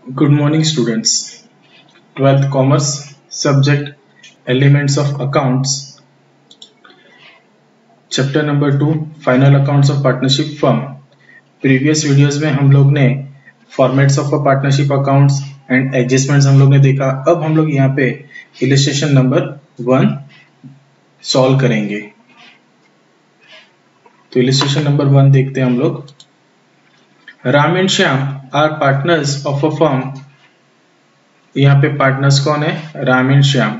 Good morning, students. 12th Commerce subject Elements of Accounts, Chapter number 2 Final Accounts of Partnership Firm. Previous videos में हम लोग ने Formats of a Partnership Accounts and Adjustments हम लोग ने देखा. अब हम लोग यहाँ पे Illustration number 1 solve करेंगे. तो Illustration number 1 देखते हैं हम लोग. Ram and Shyam are partners of a firm. यहाँ पे पार्टनर्स कौन है? Ram and Shyam.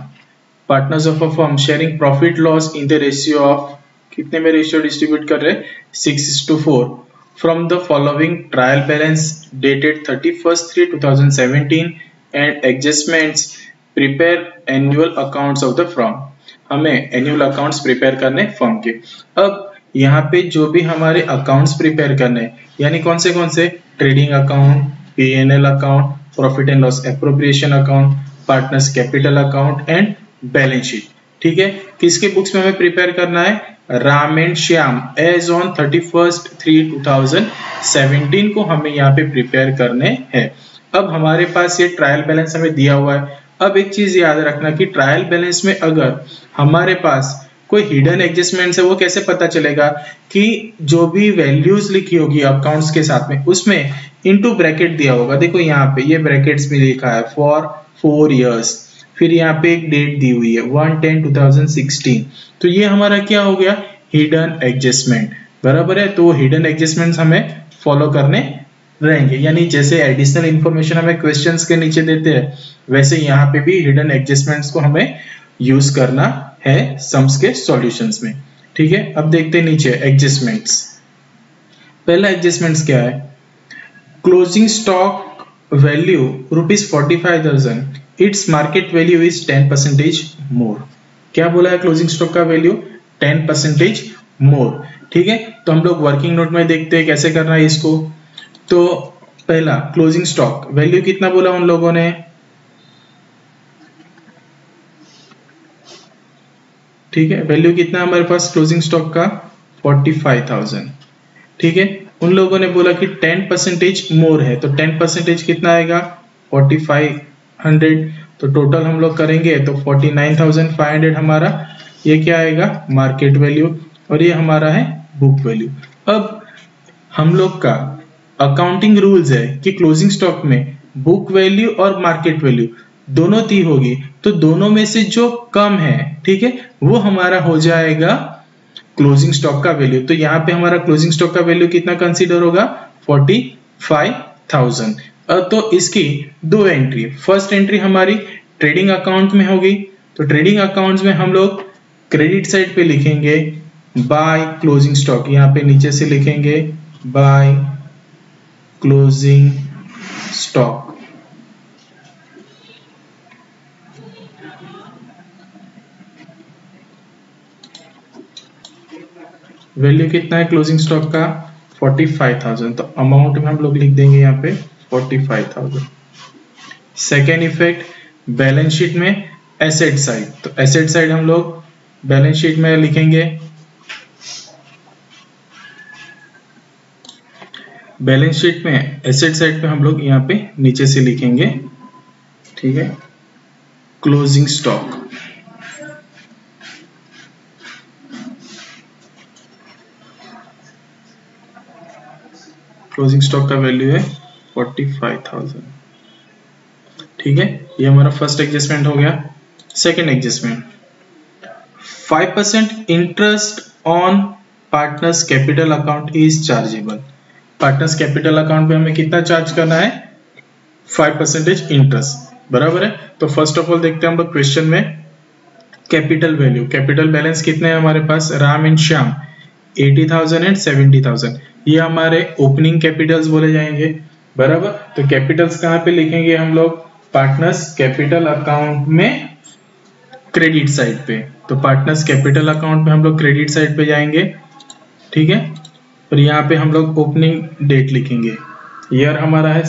Partners of a firm sharing profit loss in the ratio of, कितने में रेशियो डिस्ट्रीब्यूट कर रहे हैं? 6:4. From the following trial balance dated 31/3/2017 and adjustments prepare annual accounts of the firm. हमें एनुअल अकाउंट्स प्रिपेयर करने firm के. अब यहाँ पे जो भी हमारे अकाउंट्स प्रिपेयर करने, यानी कौन से trading account, P&L account, profit and loss appropriation account, partners capital account and balance sheet. ठीक है, किसके बुक्स में हमें प्रिपेयर करना है? Ram and Shyam as on 31/3/2017 को हमें यहाँ पे प्रिपेयर करने हैं. अब हमारे पास ये ट्रायल बैलेंस हमें दिया हुआ है. अब एक चीज याद रखना कि ट्रायल बैलेंस में अगर हमारे पास कोई हिडन एडजस्टमेंट्स है, वो कैसे पता चलेगा? कि जो भी वैल्यूज लिखी होगी अकाउंट्स के साथ में, उसमें इनटू ब्रैकेट दिया होगा. देखो यहाँ पे ये ब्रैकेट्स में लिखा है फॉर 4 इयर्स, फिर यहाँ पे एक डेट दी हुई है 1/10/2016. तो ये हमारा क्या हो गया? Hidden adjustment. बराबर है. तो हिडन एडजस्टमेंट्स हमें फॉलो करने रहेंगे. यानी जैसे एडिशनल इंफॉर्मेशन हमें क्वेश्चंस के नीचे देते हैं, वैसे यहाँ पे भी हिडन एडजस्टमेंट्स को हमें यूज करना है सम्स के सॉल्यूशंस में. ठीक है, अब देखते हैं नीचे एडजस्टमेंट्स. पहला एडजस्टमेंट्स क्या है? Closing stock value ₹45,000, its market value is 10% मोर. क्या बोला है? क्लोजिंग स्टॉक का वैल्यू 10% मोर. ठीक है, तो हम लोग वर्किंग नोट में देखते हैं कैसे करना है इसको. तो पहला क्लोजिंग स्टॉक वैल्यू कितना बोला उन लोगों ने? ठीक है, वैल्यू कितना हमारे पास क्लोजिंग स्टॉक का? 45,000. ठीक है, उन लोगों ने बोला कि 10% मोर है, तो 10% कितना आएगा? 4500. तो टोटल हम लोग करेंगे तो 49,500 हमारा ये क्या आएगा? Market value. और ये हमारा है बुक वैल्यू. अब हम लोग का अकाउंटिंग रूल्स है कि क्लोजिंग स्टॉक में बुक वैल्यू और मार्केट वैल्यू दोनों ती होगी, तो दोनों में से जो कम है, ठीक है, वो हमारा हो जाएगा क्लोजिंग स्टॉक का वैल्यू. तो यहाँ पे हमारा क्लोजिंग स्टॉक का वैल्यू कितना कंसीडर होगा? 45,000. तो इसकी दो एंट्री. फर्स्ट एंट्री हमारी ट्रेडिंग अकाउंट में होगी. तो ट्रेडिंग अकाउंट्स में हम लोग क्रेडिट साइड पे लिखेंगे बाय क्लोजिंग स्टॉक. यहाँ पे नीचे से लिखेंगे बाय क्लोजिंग स्टॉक. वैल्यू कितना है क्लोजिंग स्टॉक का? 45,000. तो अमाउंट में हम लोग लिख देंगे यहाँ पे 45,000. सेकेंड इफेक्ट बैलेंस शीट में एसेट साइड. तो एसेट साइड हम लोग बैलेंस शीट में लिखेंगे, बैलेंस शीट में एसेट साइड पे हम लोग यहाँ पे नीचे से लिखेंगे. ठीक है, क्लोजिंग स्टॉक. क्लोजिंग स्टॉक का वैल्यू है 45,000. ठीक है, ये हमारा फर्स्ट एडजस्टमेंट हो गया. Second adjustment 5% interest on partners capital account is chargeable. Partners capital account पे हमें कितना चार्ज करना है? 5% इंटरेस्ट. बराबर है. तो फर्स्ट ऑफ ऑल देखते हैं हम लोग क्वेश्चन में कैपिटल वैल्यू. कैपिटल बैलेंस कितने हैं हमारे पास? Ram and Shyam 80,000 and 70,000. ये हमारे ओपनिंग कैपिटल्स बोले जाएंगे. बराबर. तो कैपिटल्स कहाँ पे लिखेंगे हम लोग? पार्टनर्स कैपिटल अकाउंट में क्रेडिट साइड पे. तो पार्टनर्स कैपिटल अकाउंट में हम लोग क्रेडिट साइड पे जाएंगे. ठीक है, और यहाँ पे हम लोग ओपनिंग डेट लिखेंगे. ईयर हमारा है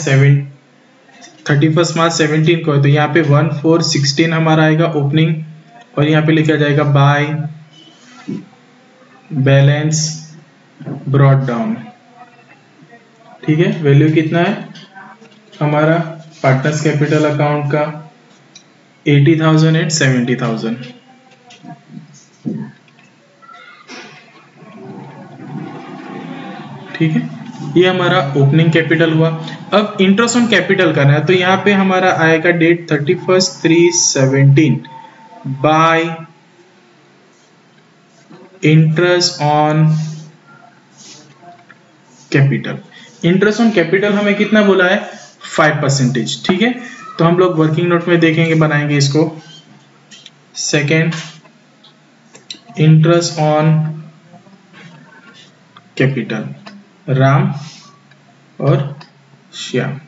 31 मार्च 17 को है, तो यहाँ पे 1/4/16 हमारा आएगा ओपनिंग. और यहाँ पे लिखा जाएगा बाय बैलेंस ब्रॉट डाउन. ठीक है, वैल्यू कितना है हमारा? पार्टनर्स कैपिटल अकाउंट का 80,000 एंड 70,000। ठीक है, ये हमारा ओपनिंग कैपिटल हुआ। अब इंटरेस्ट ऑन कैपिटल करना है, तो यहाँ पे हमारा आएगा date 31/3/17 by interest on capital. Interest on capital हमें कितना बोला है, 5%। ठीक है, तो हम लोग वर्किंग नोट में देखेंगे, बनाएंगे इसको। Second, interest on capital Ram और श्याम।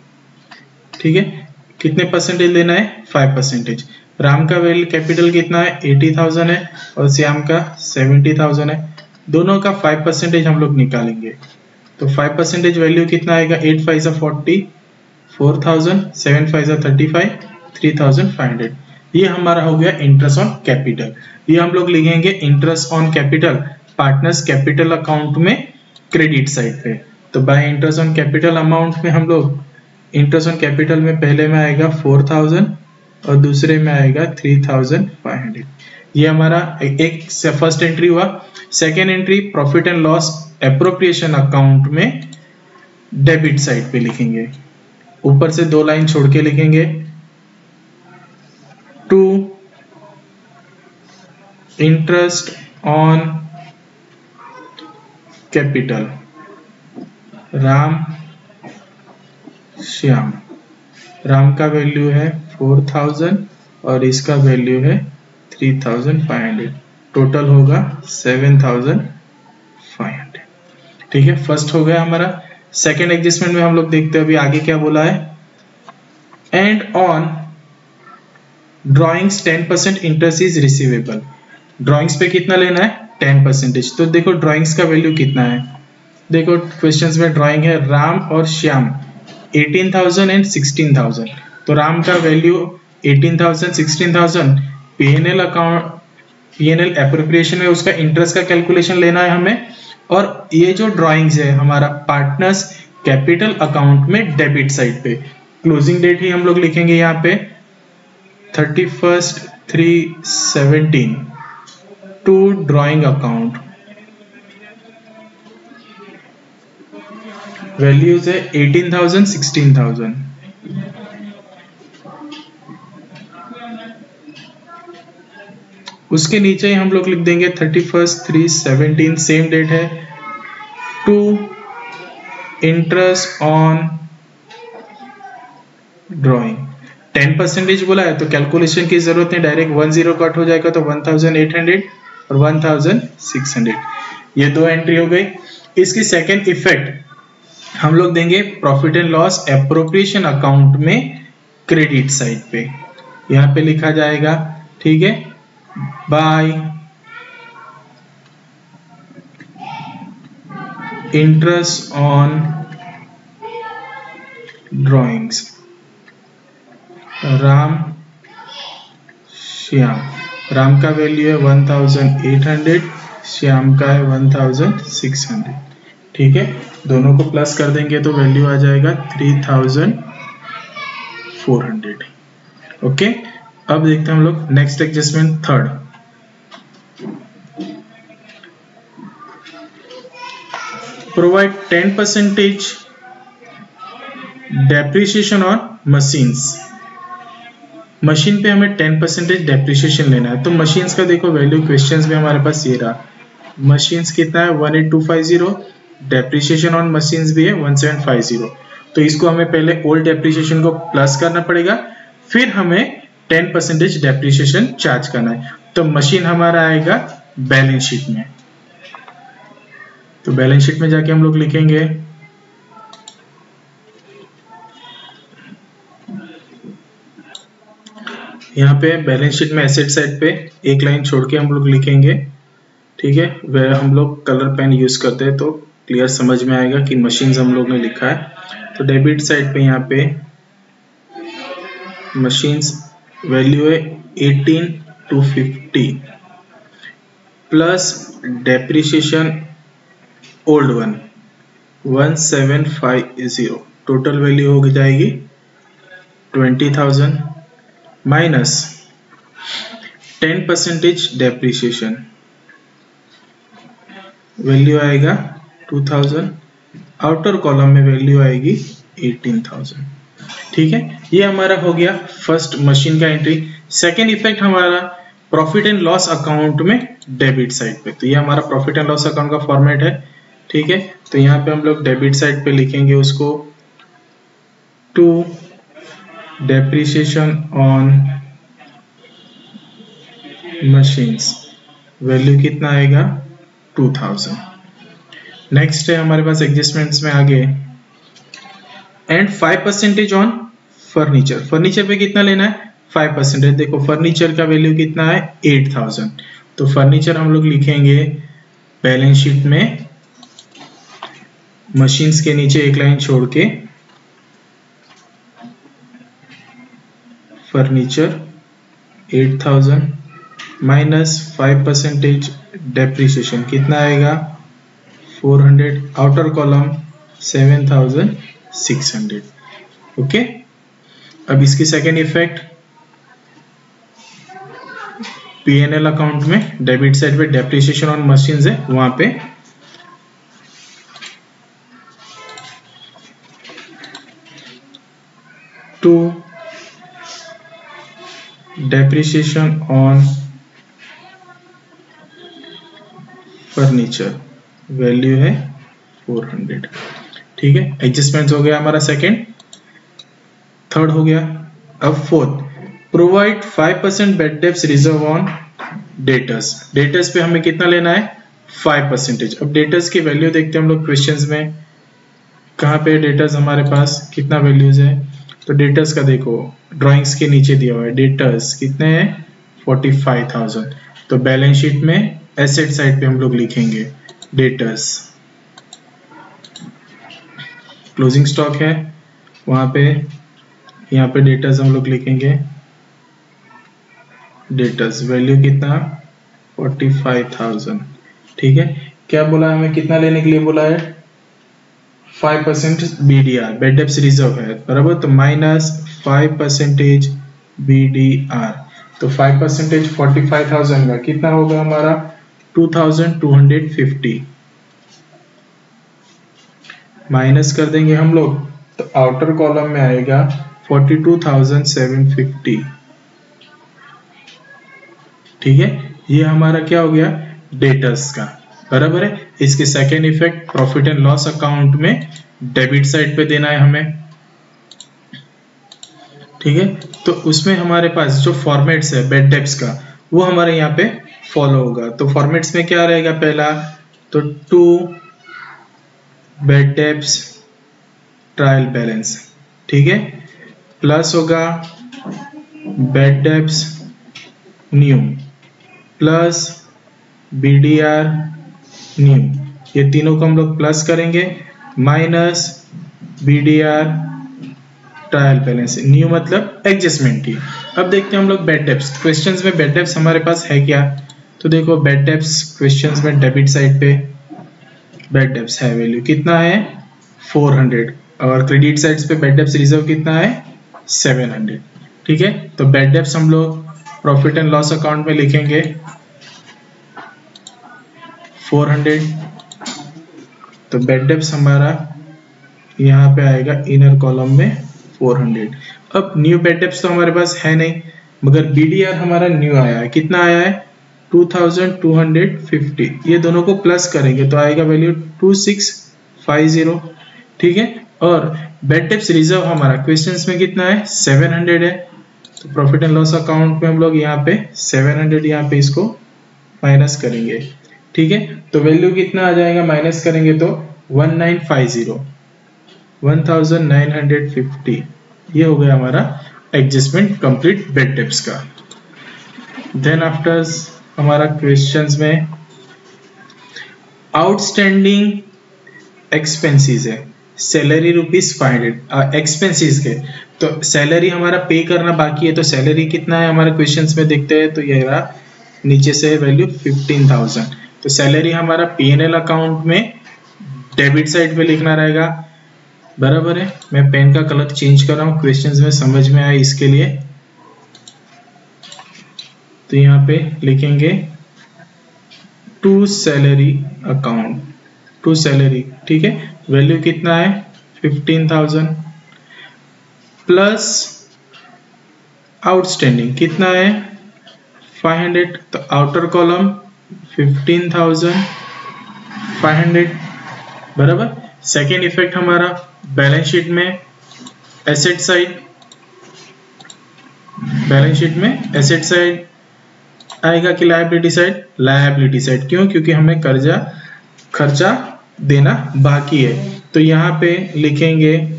ठीक है, कितने परसेंटेज लेना है, 5%। राम का वैल्यू कैपिटल कितना है, 80,000 है और श्याम का 70,000 है। दोनों का 5% हम लोग निकालेंगे, तो 5% वैल्यू कितना आएगा, 8 5 40, 4,000, 7 5 35, 3,500। ये हमारा हो गया इंटरेस्ट ऑन कैपिटल। ये हम लोग लिखेंगे interest on capital partners capital account में क्रेडिट साइड पे। तो bye interest on capital amount में हम लोग इंटरेस्ट ऑन कैपिटल में पहले में आएगा 4,000 और दूसरे में आएगा 3,500। ये हमारा एक फर्स्ट एंट्री हुआ। Second entry profit and loss appropriation account में डेबिट साइड पे लिखेंगे, ऊपर से 2 लाइन छोड़ के लिखेंगे। To interest on capital Ram Shyam. Ram का वैल्यू है 4,000 और इसका वैल्यू है 3,500। टोटल होगा 7,500। ठीक है, फर्स्ट हो गया हमारा। सेकेंड एडजस्टमेंट में हम लोग देखते हैं अभी आगे क्या बोला है। And on drawings 10% interest is receivable. Drawings पे कितना लेना है, 10%। तो देखो ड्रॉइंग्स का वैल्यू कितना है, देखो क्वेश्चंस में ड्रॉइंग है राम और श्याम 18,000 एंड 16,000। तो राम का value 18,000 16,000 PNL account PNL appropriation में उसका इंटरेस्ट का कैलकुलेशन लेना है हमें। और ये जो ड्रॉइंग्स है हमारा पार्टनर्स कैपिटल अकाउंट में डेबिट साइड पे। क्लोजिंग डेट ही हम लोग लिखेंगे यहाँ पे 31/3/17 टू ड्रॉइंग अकाउंट। वैल्यूज है 18,000 16,000। उसके नीचे ही हम लोग लिख देंगे 31/3/17 सेम डेट है टू इंटरेस्ट ऑन ड्रॉइंग। 10% बोला है तो कैलकुलेशन की जरूरत नहीं, डायरेक्ट 10 कट हो जाएगा तो 1,800 और 1,600। ये 2 एंट्री हो गई। इसकी सेकेंड इफेक्ट हम लोग देंगे profit and loss appropriation account में क्रेडिट साइड पे। यहाँ पे लिखा जाएगा, ठीक है, bye interest on drawings Ram Shyam. Ram का वैल्यू है 1,800, श्याम का है 1,600। ठीक है, दोनों को प्लस कर देंगे तो वैल्यू आ जाएगा 3,400। ओके, अब देखते हैं हम लोग next adjustment third. Provide 10% depreciation on machines. Machine पे हमें 10% डेप्रिसिएशन लेना है। तो मशीन्स का देखो वैल्यू क्वेश्चंस में हमारे पास ये रहा। मशीन्स कितना है 18250, डेप्रिसिएशन ऑन मशीन्स भी है 1750। तो इसको हमें पहले ओल्ड डेप्रिसिएशन को प्लस करना पड़ेगा, फिर हमें 10% डेप्रिसिएशन चार्ज करना है। तो मशीन हमारा आएगा बैलेंस शीट में। तो बैलेंस शीट में जाके हम लोग लिखेंगे यहाँ पे बैलेंस शीट में एसेट साइड पे एक लाइन छोड़ के हम लोग लिखेंगे। ठीक है, वह हम लोग कलर पेन यूज करते हैं तो क्लियर समझ में आएगा कि मशीन्स हम लोग ने लिखा है। तो डेबिट साइड पे यहाँ पे मशीन्स वैल्यू है 18,250 plus depreciation old one 1750। Total value हो जाएगी 20,000 माइनस 10% डेप्रिसिएशन, वैल्यू आएगा 2000, आउटर कॉलम में वैल्यू आएगी 18,000। ठीक है, ये हमारा हो गया फर्स्ट मशीन का एंट्री। सेकेंड इफेक्ट हमारा प्रॉफिट एंड लॉस अकाउंट में डेबिट साइड पे, तो ये हमारा प्रॉफिट एंड लॉस अकाउंट का फॉर्मेट है। ठीक है, तो यहाँ पे हम लोग डेबिट साइड पे लिखेंगे उसको to depreciation on machines, value कितना आएगा 2000। नेक्स्ट है हमारे पास एडजस्टमेंट्स में आगे एंड 5% ऑन फर्नीचर, फर्नीचर पे कितना लेना है 5%। देखो फर्नीचर का वैल्यू कितना है 8000, तो फर्नीचर हम लोग लिखेंगे बैलेंस शीट में मशीन्स के नीचे एक लाइन छोड़ के फर्नीचर 8000 माइनस 5% डेप्रिसिएशन कितना आएगा 400, आउटर कॉलम 7600। ओके, अब इसकी सेकेंड इफेक्ट P&L अकाउंट में डेबिट साइड पे डेप्रिसिएशन ऑन मशीन्स है, वहां पे to depreciation on furniture, value है 400। ठीक है, एडजस्टमेंट हो गया हमारा सेकेंड। थर्ड हो गया, अब fourth provide 5% bad debts reserve on debtors, debtors पे हमें कितना लेना है 5%। अब डेटर्स की वैल्यू देखते हैं हम लोग क्वेश्चंस में, कहाँ पे डेटर्स हमारे पास कितना वैल्यूज है, तो डेटर्स का देखो ड्राइंग्स के नीचे दिया हुआ है, डेटर्स कितने हैं 45,000, तो बैलेंस शीट में एसेट साइड पे हम लोग लिखेंगे डेटर्स, क्लोजिंग स्टॉक है वहां पे, यहाँ पे डेटर्स हम लोग लिखेंगे डेटर्स, वैल्यू कितना 45,000। ठीक है, क्या बोला हमें कितना लेने के लिए बोला है 5% BDR बेड डेप्स रिजर्व है बराबर, तो माइनस 5% BDR, तो 5% 45,000 का कितना होगा हमारा 2250, माइनस कर देंगे हम लोग तो आउटर कॉलम में आएगा 42,750। ठीक है, ये हमारा क्या हो गया डेटर्स का, बराबर है। इसके second effect profit and loss account में डेबिट साइड पे देना है हमें। ठीक है, तो उसमें हमारे पास जो फॉर्मेट्स है बेड डेप्स का वो हमारे यहाँ पे फॉलो होगा। तो फॉर्मेट्स में क्या रहेगा, पहला तो to bad debts trial balance, ठीक है, प्लस होगा bad debts new plus BDR new, ये तीनों को हम लोग प्लस करेंगे, minus BDR trial balance, new मतलब एडजस्टमेंट की। अब देखते हैं हम लोग बेड डेप्स, क्वेश्चंस में बेड डेप्स हमारे पास है क्या, तो देखो बेड डेप्स क्वेश्चंस में डेबिट साइड पे बेड डेप्स है, वैल्यू कितना है 400, और क्रेडिट साइड्स पे बेड डेप्स रिजर्व कितना है 700। ठीक है, तो बेड डेप्स हम लोग प्रॉफिट एंड लॉस अकाउंट में लिखेंगे 400, तो बेड डेप्स हमारा यहाँ पे आएगा इनर कॉलम में 400। अब न्यू बेड डेप्स तो हमारे पास है नहीं, मगर BDR हमारा न्यू आया है, कितना आया है 2250, ये दोनों को प्लस करेंगे तो आएगा वैल्यू 2650। ठीक है, और बेड डेप्स रिजर्व हमारा क्वेश्चंस में कितना है 700 है, तो प्रॉफिट एंड लॉस अकाउंट में हम लोग यहाँ पे 700 यहाँ पे इसको माइनस करेंगे। ठीक है, तो वैल्यू कितना आ जाएगा, माइनस करेंगे तो 1950, ये हो गया हमारा एडजस्टमेंट कंप्लीट बेड डेप्स का। देन आफ्टर हमारा क्वेश्चंस में आउटस्टैंडिंग एक्सपेंसेस है, सैलरी ₹500 एक्सपेंसेस के, तो सैलरी हमारा पे करना बाकी है, तो सैलरी कितना है हमारे क्वेश्चंस में देखते हैं, तो ये रहा नीचे से वैल्यू 15,000, तो सैलरी हमारा P&L अकाउंट में डेबिट साइड पे लिखना रहेगा, बराबर है। मैं पेन का कलर चेंज कर रहा हूँ, क्वेश्चंस में समझ में आए इसके लिए। तो यहाँ पे लिखेंगे to salary account, to salary, ठीक है। वैल्यू कितना है 15,000 प्लस आउटस्टैंडिंग कितना है 500। तो आउटर कॉलम 15,500 बराबर। सेकेंड इफेक्ट हमारा बैलेंस शीट में एसेट साइड, बैलेंस शीट में एसेट साइड आएगा कि लायबिलिटी साइड? Liability side. क्यों? क्योंकि हमें खर्चा देना बाकी है। तो यहाँ पे लिखेंगे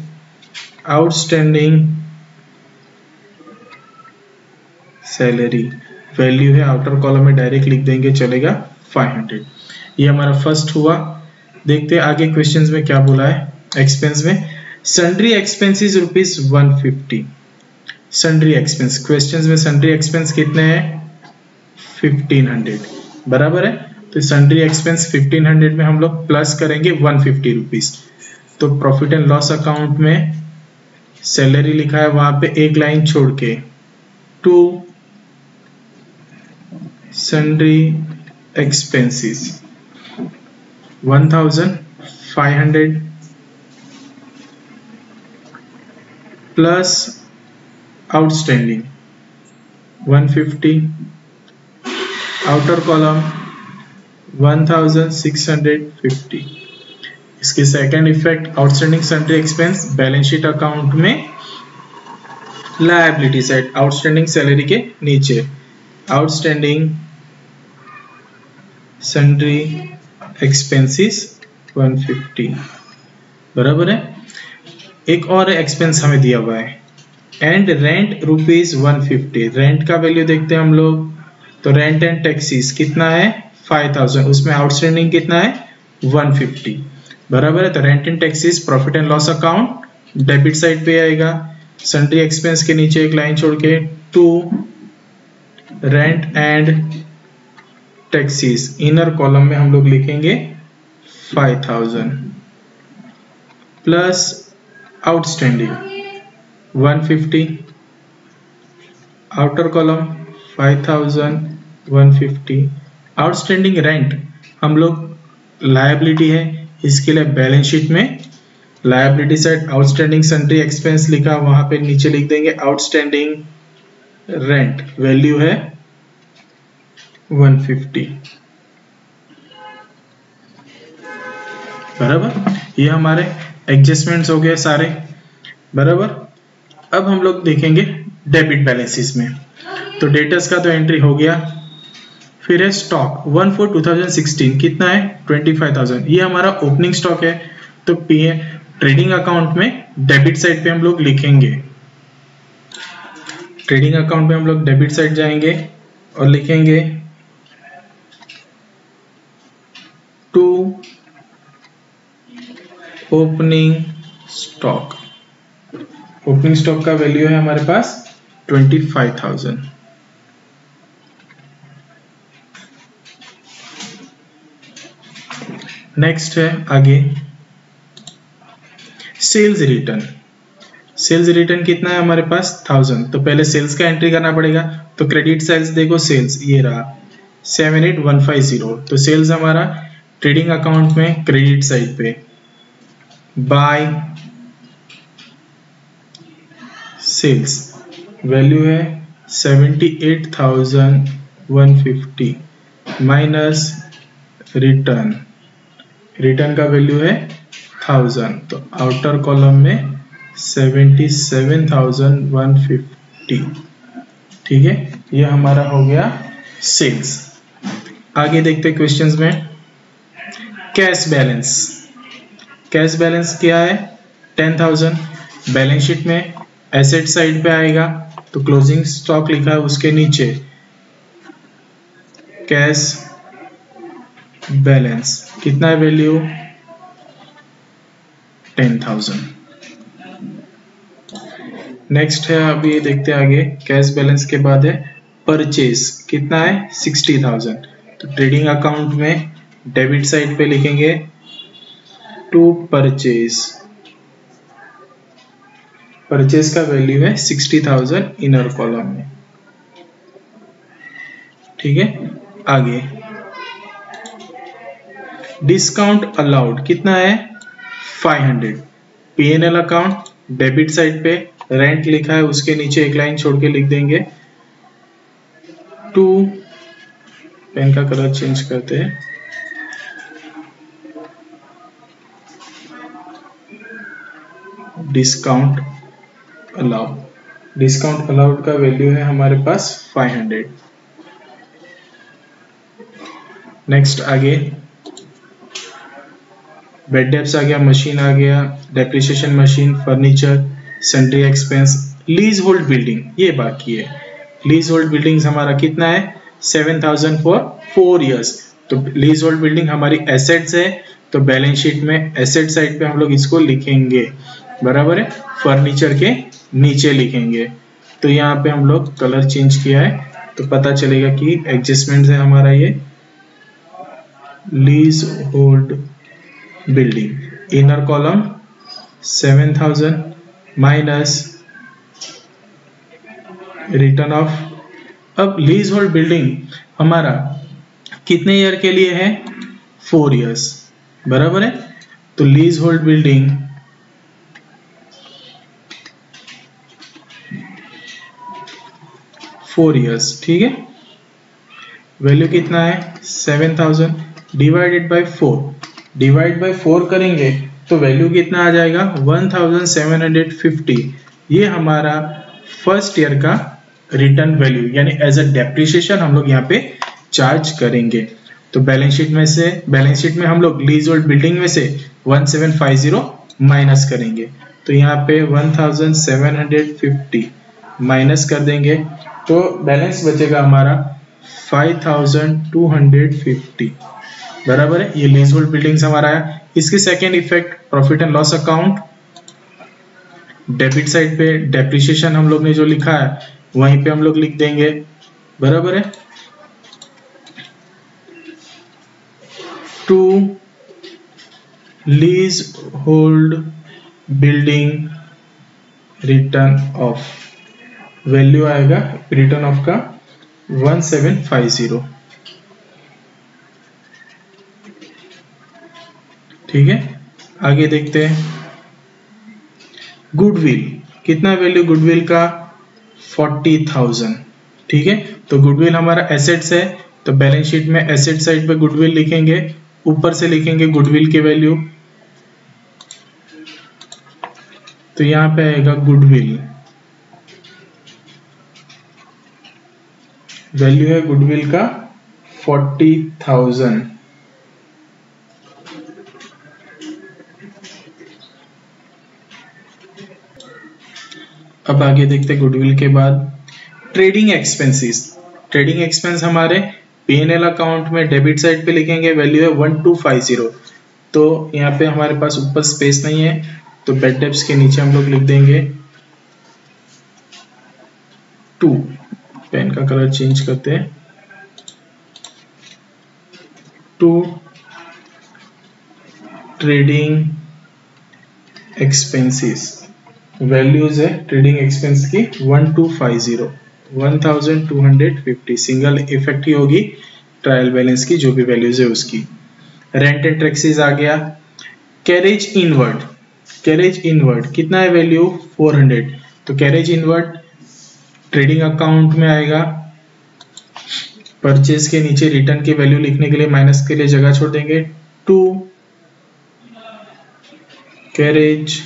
आउटस्टैंडिंग सैलरी, वैल्यू है आउटर कॉलम में डायरेक्ट लिख देंगे, चलेगा 500। ये हमारा फर्स्ट हुआ। देखते हैं आगे क्वेश्चंस में क्या बोला है। एक्सपेंस में sundry expenses ₹150। Sundry expense, questions में सन्ड्री एक्सपेंस कितने हैं 1500 बराबर है। तो सन्ड्री एक्सपेंस 1500 में हम लोग प्लस करेंगे 150 रुपीज। तो प्रॉफिट एंड लॉस अकाउंट में सैलरी लिखा है, वहां पे एक लाइन छोड़ के to sundry expenses 1500 plus outstanding 150, outer column 1650। इसके second effect outstanding sundry expense balance sheet account में लायबिलिटी साइड, आउटस्टैंडिंग सैलरी के नीचे आउटस्टैंडिंग सन्ड्री एक्सपेंसेस 150 बराबर है। एक और एक्सपेंस हमें दिया हुआ है एंड रेंट ₹150। रेंट का वैल्यू देखते हैं हम लोग। तो रेंट एंड टैक्सीज कितना है 5000, उसमें आउटस्टैंडिंग कितना है 150 बराबर है। तो rent and taxis profit and loss account debit side पे आएगा। सन्ड्री एक्सपेंस के नीचे एक लाइन छोड़ के to rent and taxes, inner column में हम लोग लिखेंगे 5000 plus outstanding 150, outer column 5150। Outstanding rent हम लोग लायबिलिटी है, इसके लिए बैलेंस शीट में liability side outstanding sundry expense लिखा, वहां पे नीचे लिख देंगे आउटस्टैंडिंग रेंट, वैल्यू है 150 बराबर। ये हमारे एडजस्टमेंट्स हो गए सारे बराबर। अब हम लोग देखेंगे डेबिट बैलेंसेस में। तो डेटर्स का तो एंट्री हो गया। फिर है स्टॉक 1/4/2016 कितना है 25,000। ये हमारा ओपनिंग स्टॉक है। तो ट्रेडिंग अकाउंट में डेबिट साइड पे हम लोग लिखेंगे, ट्रेडिंग अकाउंट में हम लोग डेबिट साइड जाएंगे और लिखेंगे to opening stock. Opening stock का वैल्यू है हमारे पास 25,000। नेक्स्ट है आगे सेल्स रिटर्न। सेल्स रिटर्न कितना है हमारे पास 1000। तो पहले सेल्स का एंट्री करना पड़ेगा। तो क्रेडिट सेल्स देखो, सेल्स ये रहा 78150। तो सेल्स हमारा ट्रेडिंग अकाउंट में क्रेडिट साइड पे बाय सेल्स, वैल्यू है 78,150 माइनस रिटर्न, रिटर्न का वैल्यू है 1000। तो आउटर कॉलम में 77,150। ठीक है, ये हमारा हो गया सेल्स। आगे देखते हैं क्वेश्चंस में कैश बैलेंस। कैश बैलेंस क्या है 10,000। बैलेंस शीट में एसेट साइड पे आएगा तो क्लोजिंग स्टॉक लिखा है, उसके नीचे कैश बैलेंस कितना है वैल्यू 10,000। नेक्स्ट है, अभी देखते हैं आगे कैश बैलेंस के बाद है परचेज कितना है 60,000। तो ट्रेडिंग अकाउंट में डेबिट साइड पे लिखेंगे टू परचेज परचेज का वैल्यू है 60,000 इनर कॉलम में। ठीक है, आगे डिस्काउंट अलाउड कितना है 500। P&L अकाउंट डेबिट साइड पे रेंट लिखा है, उसके नीचे एक लाइन छोड़ के लिख देंगे 2, पेन का कलर चेंज करते हैं, डिस्काउंट अलाउड। डिस्काउंट अलाउड का वैल्यू है हमारे पास 500। नेक्स्ट आगे बेड डेप्स आ गया, मशीन आ गया, depreciation machine, furniture, sundry expense, lease hold building ये बाकी है। लीज होल्ड बिल्डिंग्स हमारा कितना है 7,000 फॉर 4 इयर्स। तो लीज होल्ड बिल्डिंग हमारी एसेट्स है, तो बैलेंस शीट में एसेट साइड पे हम लोग इसको लिखेंगे, बराबर है, फर्नीचर के नीचे लिखेंगे। तो यहाँ पे हम लोग कलर चेंज किया है तो पता चलेगा कि एडजस्टमेंट है हमारा ये lease hold building. Inner column 7,000 minus return of. अब लीज होल्ड बिल्डिंग हमारा कितने ईयर के लिए है 4 इयर्स, बराबर है। तो lease hold building four years, ठीक है। वैल्यू कितना है 7,000 डिवाइडेड बाय 4, डिवाइड बाय 4 करेंगे तो वैल्यू कितना आ जाएगा 1,750। ये हमारा फर्स्ट ईयर का रिटर्न वैल्यू यानी एज अ डेप्रिसिएशन हम लोग यहाँ पे चार्ज करेंगे। तो बैलेंस शीट में हम लोग लीज होल्ड बिल्डिंग में से 1750 माइनस करेंगे, तो यहाँ पे 1,750 माइनस कर देंगे तो बैलेंस बचेगा हमारा 5,250, बराबर है। ये लीज होल्ड बिल्डिंग्स हमारा है। इसकी second effect profit and loss account, debit side पे डेप्रिसिएशन हम लोग ने जो लिखा है वहीं पे हम लोग लिख देंगे, बराबर है। To leasehold building written off, value आएगा रिटर्न ऑफ का 1750, ठीक है। आगे देखते हैं गुडविल, कितना वैल्यू गुडविल का 40,000, ठीक है। तो गुडविल हमारा एसेट्स है, तो बैलेंस शीट में एसेट साइड पे गुडविल लिखेंगे, ऊपर से लिखेंगे गुडविल के वैल्यू। तो यहां पे आएगा गुडविल, वैल्यू है गुडविल का 40,000। अब आगे देखते हैं गुडविल के बाद ट्रेडिंग एक्सपेंसेस। ट्रेडिंग एक्सपेंस हमारे P&L अकाउंट में डेबिट साइड पे लिखेंगे, वैल्यू है 1250। तो यहाँ पे हमारे पास ऊपर स्पेस नहीं है तो बेड डेप्स के नीचे हम लोग लिख देंगे 2, पेन का कलर चेंज करते हैं, 2 ट्रेडिंग एक्सपेंसेस, वैल्यूज है ट्रेडिंग एक्सपेंस की 1250 सिंगल इफेक्ट ही होगी ट्रायल बैलेंस की, जो भी वैल्यूज है उसकी। रेंट एंड टैक्सेस आ गया। कैरेज इनवर्ड, कैरेज इनवर्ड कितना है वैल्यू 400। तो कैरेज इनवर्ड ट्रेडिंग अकाउंट में आएगा, परचेज के नीचे रिटर्न की वैल्यू लिखने के लिए माइनस के लिए जगह छोड़ देंगे, 2 कैरेज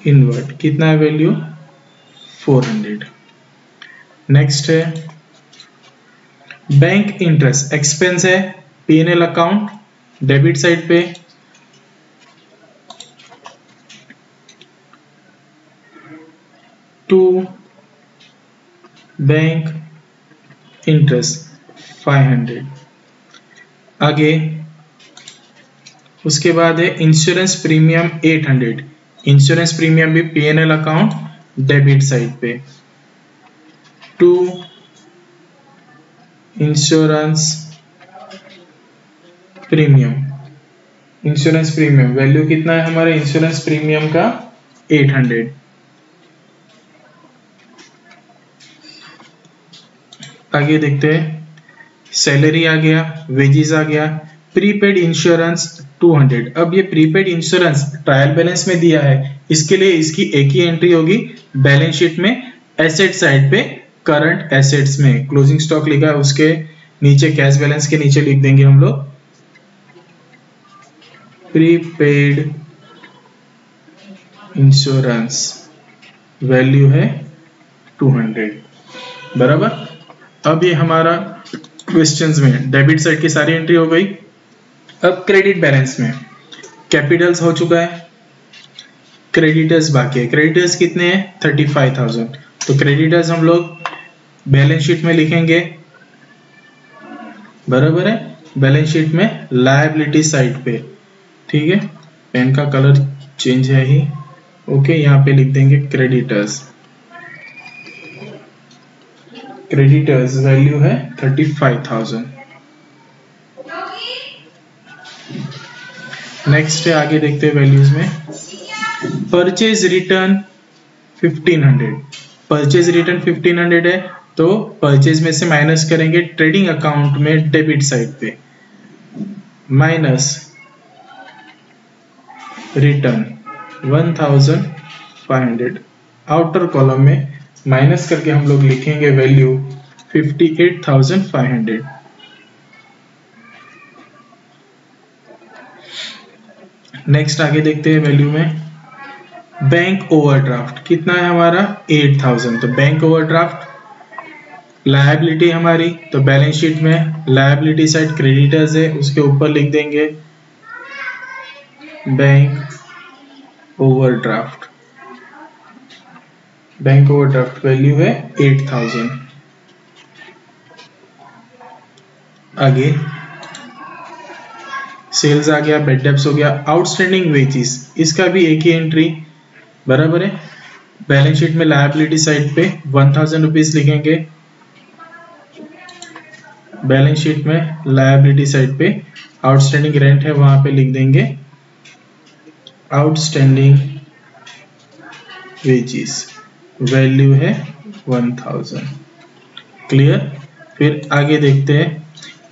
इनवर्ड कितना है वैल्यू 400। नेक्स्ट है बैंक इंटरेस्ट एक्सपेंस है, P&L अकाउंट डेबिट साइड पे 2 बैंक इंटरेस्ट 500। आगे उसके बाद है इंश्योरेंस प्रीमियम 800, इंश्योरेंस प्रीमियम भी P&L अकाउंट डेबिट साइड पे 2 insurance premium insurance premium value कितना है हमारे इंश्योरेंस प्रीमियम का 800। आगे देखते हैं, सैलरी आ गया, वेजेस आ गया, प्रीपेड इंश्योरेंस 200। अब ये प्रीपेड इंश्योरेंस ट्रायल बैलेंस में दिया है, इसके लिए इसकी एक ही एंट्री होगी बैलेंस शीट में, एसेट साइड पे करंट एसेट्स में क्लोजिंग स्टॉक लिखा है, उसके नीचे कैश बैलेंस के नीचे लिख देंगे हम लोग प्रीपेड इंश्योरेंस वैल्यू है 200, बराबर। अब ये हमारा क्वेश्चंस में डेबिट साइड की सारी एंट्री हो गई। अब क्रेडिट बैलेंस में कैपिटल्स हो चुका है, क्रेडिटर्स बाकी है। क्रेडिटर्स कितने हैं 35,000, तो क्रेडिटर्स हम लोग बैलेंस शीट में लिखेंगे, बराबर है, बैलेंस शीट में लायबिलिटी साइड पे, ठीक है। पेन का कलर चेंज है ही, ओके, यहाँ पे लिख देंगे क्रेडिटर्स। क्रेडिटर्स वैल्यू है 35,000। नेक्स्ट है, आगे देखते हैं वैल्यूज में, परचेज रिटर्न 1500। परचेज रिटर्न 1500 है, तो परचेज में से माइनस करेंगे ट्रेडिंग अकाउंट में डेबिट साइड पे, माइनस रिटर्न 1500। आउटर कॉलम में माइनस करके हम लोग लिखेंगे वैल्यू 58,500। नेक्स्ट आगे देखते हैं वैल्यू में, बैंक ओवरड्राफ्ट कितना है हमारा 8,000। तो बैंक ओवरड्राफ्ट लायबिलिटी हमारी, तो बैलेंस शीट में लायबिलिटी साइड क्रेडिटर्स है, उसके ऊपर लिख देंगे bank overdraft. Bank overdraft value है 8,000। आगे सेल्स आ गया, बेड डेब्ट्स हो गया, आउटस्टैंडिंग वेजेस, इसका भी एक ही एंट्री, बराबर है। बैलेंस शीट में लायबिलिटी साइड पे 1000 रुपीज लिखेंगे, बैलेंस शीट में लायबिलिटी साइड पे आउटस्टैंडिंग रेंट है, वहां पे लिख देंगे आउटस्टैंडिंग वेजेस वैल्यू है 1000। क्लियर। फिर आगे देखते हैं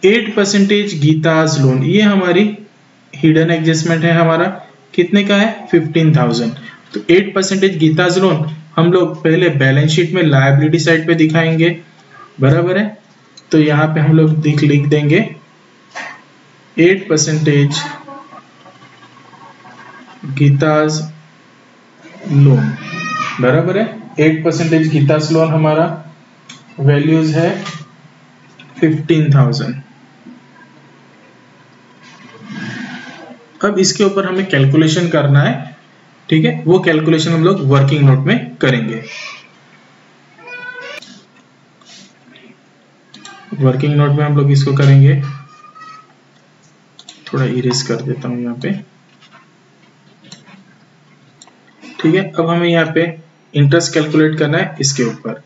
8% गीताज लोन, ये हमारी हिडन एडजस्टमेंट है, हमारा कितने का है 15,000। तो 8% गीताज लोन हम लोग पहले बैलेंस शीट में लायबिलिटी साइड पे दिखाएंगे, बराबर है। तो यहाँ पे हम लोग लिख देंगे 8% गीताज लोन, बराबर है। 8% गीताज लोन हमारा वैल्यूज है 15,000। अब इसके ऊपर हमें कैलकुलेशन करना है, ठीक है, वो कैलकुलेशन हम लोग वर्किंग नोट में करेंगे। वर्किंग नोट में हम लोग इसको करेंगे, थोड़ा इरेज कर देता हूं यहाँ पे, ठीक है। अब हमें यहाँ पे इंटरेस्ट कैलकुलेट करना है इसके ऊपर।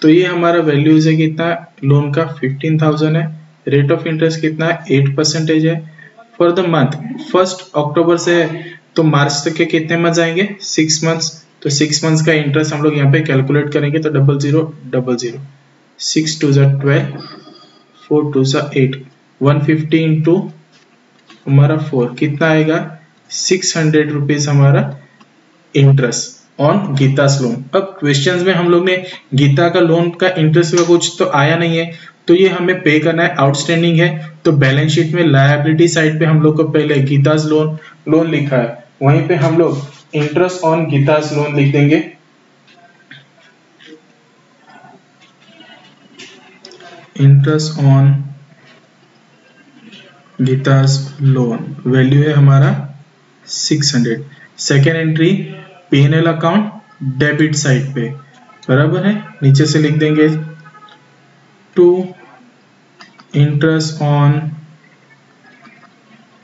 तो ये हमारा वैल्यूज है कितना, लोन का 15,000 है, रेट ऑफ इंटरेस्ट कितना है 8% है। फॉर द मंथ 1 अक्टूबर से तो मार्च तक के कितने मंथ आएंगे 6 मंथ्स, तो 6 मंथ्स का इंटरेस्ट हम लोग यहाँ पे कैलकुलेट करेंगे। तो 0000 6 2 12 4 2 8 150 इंटू हमारा 4 कितना आएगा 600 रुपीज हमारा इंटरेस्ट ऑन गीतास लोन। अब क्वेश्चंस में हम लोग ने गीता का लोन का इंटरेस्ट का कुछ तो आया नहीं है, तो ये हमें पे करना है, आउटस्टैंडिंग है। तो बैलेंस शीट में लायबिलिटी साइड पे हम लोग को पहले गीतास लोन लिखा है, वहीं पे हम लोग इंटरेस्ट ऑन गीतास लोन लिख देंगे। इंटरेस्ट ऑन गीतास लोन वैल्यू है हमारा 600। Second entry P&L account debit side पे, बराबर है, नीचे से लिख देंगे टू इंटरेस्ट ऑन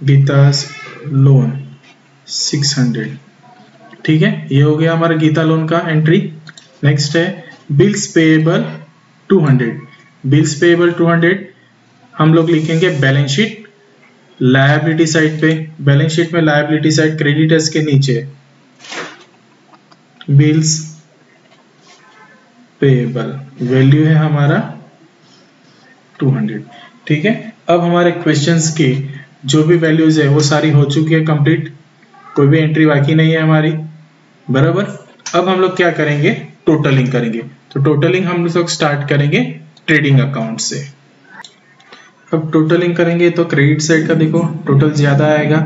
गीतास लोन 600, ठीक है। ये हो गया हमारा गीता लोन का एंट्री। नेक्स्ट है बिल्स पेएबल 200। बिल्स पेएबल 200 हम लोग लिखेंगे बैलेंस शीट लायबिलिटी साइड पे, बैलेंस शीट में लायबिलिटी साइड क्रेडिटर्स के नीचे बिल्स पेएबल, वैल्यू है हमारा 200। ठीक है, अब हमारे क्वेश्चंस की जो भी वैल्यूज है वो सारी हो चुकी है कंप्लीट, कोई भी एंट्री बाकी नहीं है हमारी, बराबर। अब हम लोग क्या करेंगे, टोटलिंग करेंगे। तो टोटलिंग हम लोग स्टार्ट करेंगे ट्रेडिंग अकाउंट से। अब टोटलिंग करेंगे तो क्रेडिट साइड का देखो टोटल ज्यादा आएगा,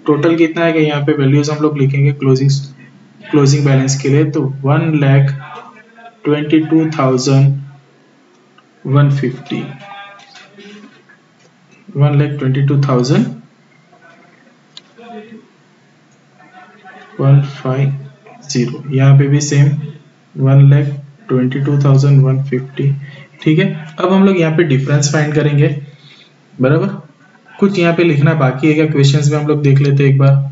टोटल कितना आएगा, यहाँ पे वैल्यूज हम लोग लिखेंगे क्लोजिंग बैलेंस के लिए, तो 1,22,150, 1,22,150, यहाँ पे भी सेम 1,22,150। ठीक है, अब हम लोग यहाँ पे डिफरेंस फाइंड करेंगे, बराबर। कुछ यहाँ पे लिखना बाकी है क्या क्वेश्चंस में, हम लोग देख लेते हैं एक बार।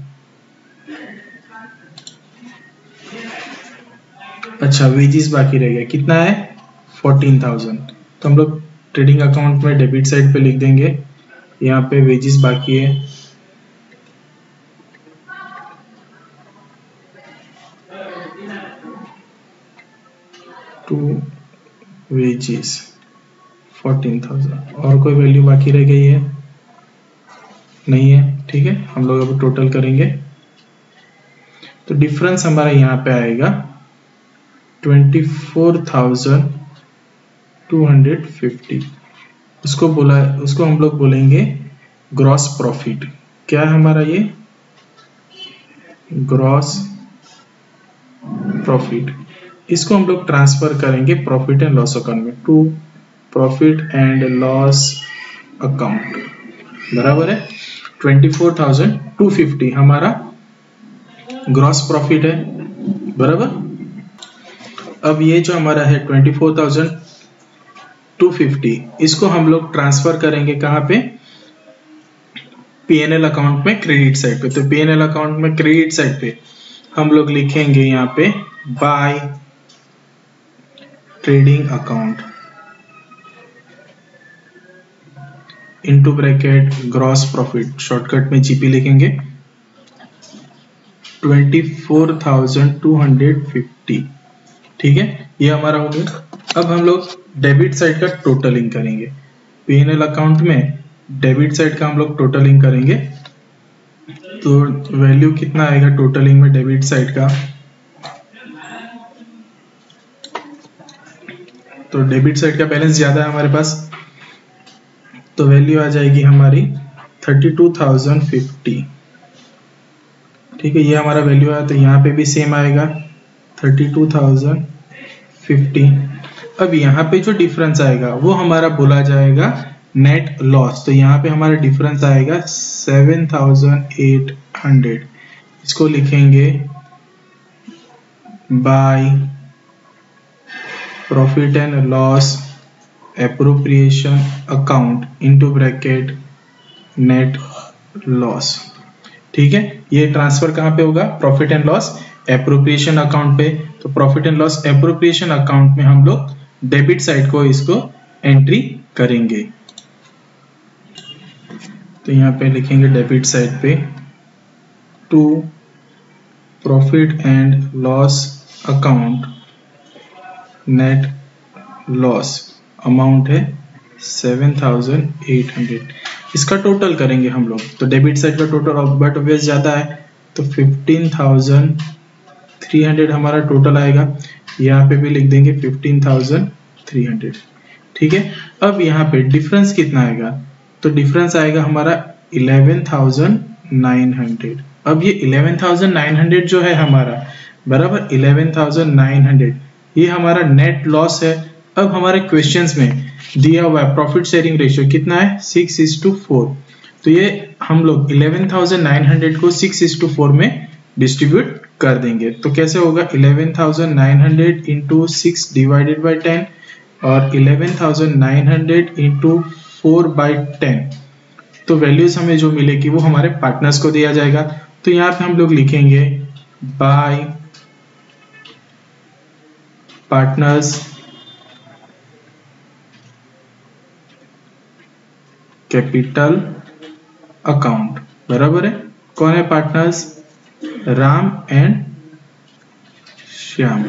अच्छा, वेजेस बाकी रह गया, कितना है 14,000, तो हम लोग ट्रेडिंग अकाउंट में डेबिट साइड पे लिख देंगे, यहाँ पे वेजेस बाकी है, टू वेजेस 14,000, और कोई वैल्यू बाकी रह गई है नहीं है। ठीक है, हम लोग अब टोटल करेंगे, तो डिफरेंस हमारा यहाँ पे आएगा 24,250, उसको हम लोग बोलेंगे ग्रॉस प्रॉफिट। क्या है हमारा ये ग्रॉस प्रॉफिट, इसको हम लोग ट्रांसफर करेंगे प्रॉफिट एंड लॉस अकाउंट में, to profit and loss account, बराबर है। 24,250 हमारा ग्रॉस प्रॉफिट है, बराबर। अब ये जो हमारा है 24,250, इसको हम लोग ट्रांसफर करेंगे कहाँ पे, पीएनएल अकाउंट में क्रेडिट साइड पे। तो पीएनएल अकाउंट में क्रेडिट साइड पे हम लोग लिखेंगे यहाँ पे by trading account into bracket gross profit, shortcut में जीपी लिखेंगे 24,250। ठीक है, ये हमारा हो गया। अब हम लोग डेबिट साइड का टोटलिंग करेंगे, पीएनएल अकाउंट में डेबिट साइड का हम लोग टोटलिंग करेंगे, तो वैल्यू कितना आएगा टोटलिंग में डेबिट साइड का, तो डेबिट साइड का बैलेंस ज्यादा है हमारे पास, तो वैल्यू आ जाएगी हमारी 32,050। ठीक है, ये हमारा वैल्यू आया, तो यहाँ पे भी सेम आएगा 32,050। अब यहाँ पे जो डिफरेंस आएगा वो हमारा बोला जाएगा नेट लॉस, तो यहाँ पे हमारा डिफरेंस आएगा 7,800, इसको लिखेंगे by profit and loss appropriation account into bracket net loss. ठीक है, ये ट्रांसफर कहाँ पे होगा, profit and loss appropriation account पे, तो profit and loss appropriation account में हम लोग डेबिट साइड को इसको एंट्री करेंगे, तो यहाँ पे लिखेंगे डेबिट साइड पे to profit and loss account net loss amount है 7,800, इसका टोटल करेंगे हम लोग, तो डेबिट साइड का टोटल बट ऑब्वियस ज्यादा है, तो 15,300 हमारा टोटल आएगा, यहाँ पे भी लिख देंगे 15,300। ठीक है, अब यहाँ पे डिफरेंस कितना आएगा, तो डिफरेंस आएगा हमारा 11,900। अब ये 11,900 जो है हमारा, बराबर 11,900, ये हमारा नेट लॉस है। अब हमारे क्वेश्चंस में दिया हुआ है प्रॉफिट शेयरिंग रेशियो कितना है 6:4, तो ये हम लोग 11,900 को 6:4 में डिस्ट्रीब्यूट कर देंगे, तो कैसे होगा 11,900 इंटू 6 डिवाइडेड बाई 10 और 11,900 इंटू 4/10, तो वैल्यूज हमें जो मिलेगी वो हमारे पार्टनर्स को दिया जाएगा, तो यहाँ पे हम लोग लिखेंगे बाय पार्टनर्स कैपिटल अकाउंट, बराबर है। कौन है पार्टनर्स? राम एंड श्याम,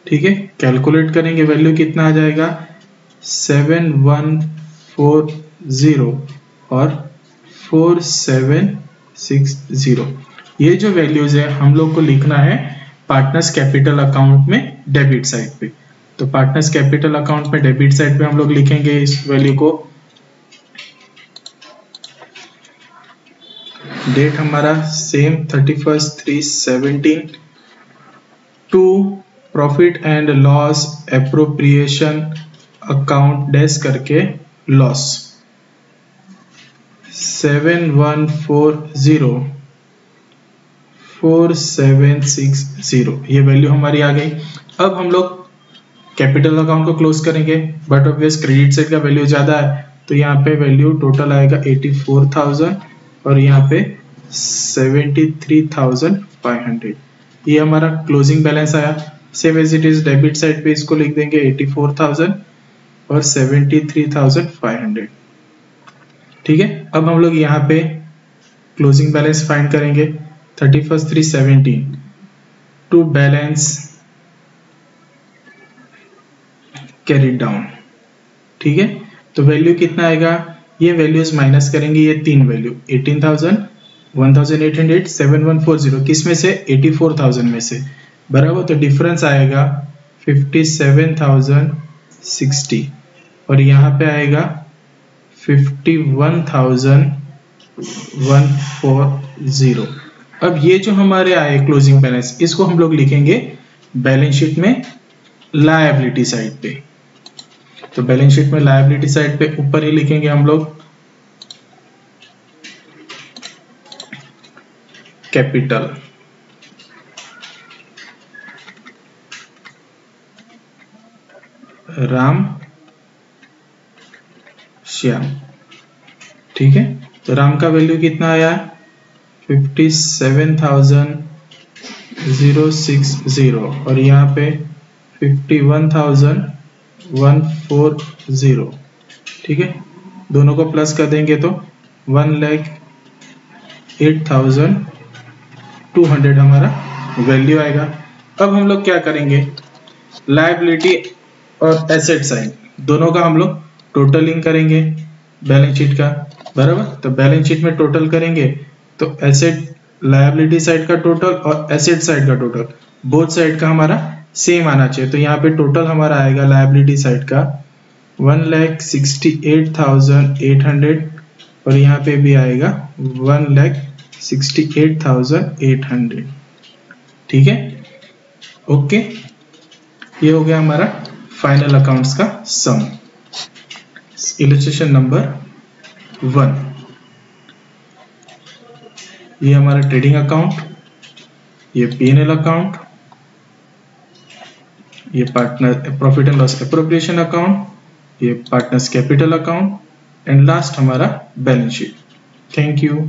ठीक है। कैलकुलेट करेंगे, वैल्यू कितना आ जाएगा 7140 और 4760। ये जो वैल्यूज है हम लोग को लिखना है पार्टनर्स कैपिटल अकाउंट में डेबिट साइड पे। तो पार्टनर्स कैपिटल अकाउंट में डेबिट साइड पे हम लोग लिखेंगे इस वैल्यू को। डेट हमारा same 31/3/17 to profit and loss appropriation account dash करके लॉस 7140 4760, ये वैल्यू हमारी आ गई। अब हम लोग कैपिटल अकाउंट को क्लोज करेंगे, बट ऑब्वियस क्रेडिट साइड का वैल्यू ज्यादा है तो यहाँ पे वैल्यू टोटल आएगा 84,000 और यहाँ पे 73,500। ये हमारा क्लोजिंग बैलेंस आया। Same as it is debit side पे इसको लिख देंगे 84,000 और 73,500, ठीक है। अब हम लोग यहाँ पे क्लोजिंग बैलेंस फाइंड करेंगे 31/3/17 टू बैलेंस कैरिड डाउन, ठीक है। तो वैल्यू कितना आएगा, ये वैल्यूज माइनस करेंगे, ये तीन वैल्यू 18,000 1800 7140 किस में से 84,000 में से, बराबर। तो डिफरेंस आएगा 57,060 और यहाँ पे आएगा 51,140। अब ये जो हमारे आए क्लोजिंग बैलेंस, इसको हम लोग लिखेंगे बैलेंस शीट में लायबिलिटी साइड पे। तो बैलेंस शीट में लायबिलिटी साइड पे ऊपर ही लिखेंगे हम लोग कैपिटल राम श्याम, ठीक है। तो राम का वैल्यू कितना आया 57,060 और यहाँ पे 51,140, ठीक है। दोनों को प्लस कर देंगे तो 1,08,200 हमारा वैल्यू आएगा। अब हम लोग क्या करेंगे, लायबिलिटी और एसेट साइड दोनों का हम लोग टोटलिंग करेंगे बैलेंस शीट का, बराबर। तो बैलेंस शीट में टोटल करेंगे तो एसेट लायबिलिटी साइड का टोटल और एसेट साइड का टोटल बोथ साइड का हमारा सेम आना चाहिए। तो यहाँ पे टोटल हमारा आएगा लायबिलिटी साइड का 1,68,800 और यहाँ पे भी आएगा 1,68,800, ठीक है। ओके, ये हो गया हमारा फाइनल अकाउंट्स का सम। इलस्ट्रेशन नंबर 1, ये हमारा ट्रेडिंग अकाउंट, ये P&L अकाउंट, ये partner profit and loss appropriation account, ये partners capital account and last हमारा बैलेंस शीट। Thank you.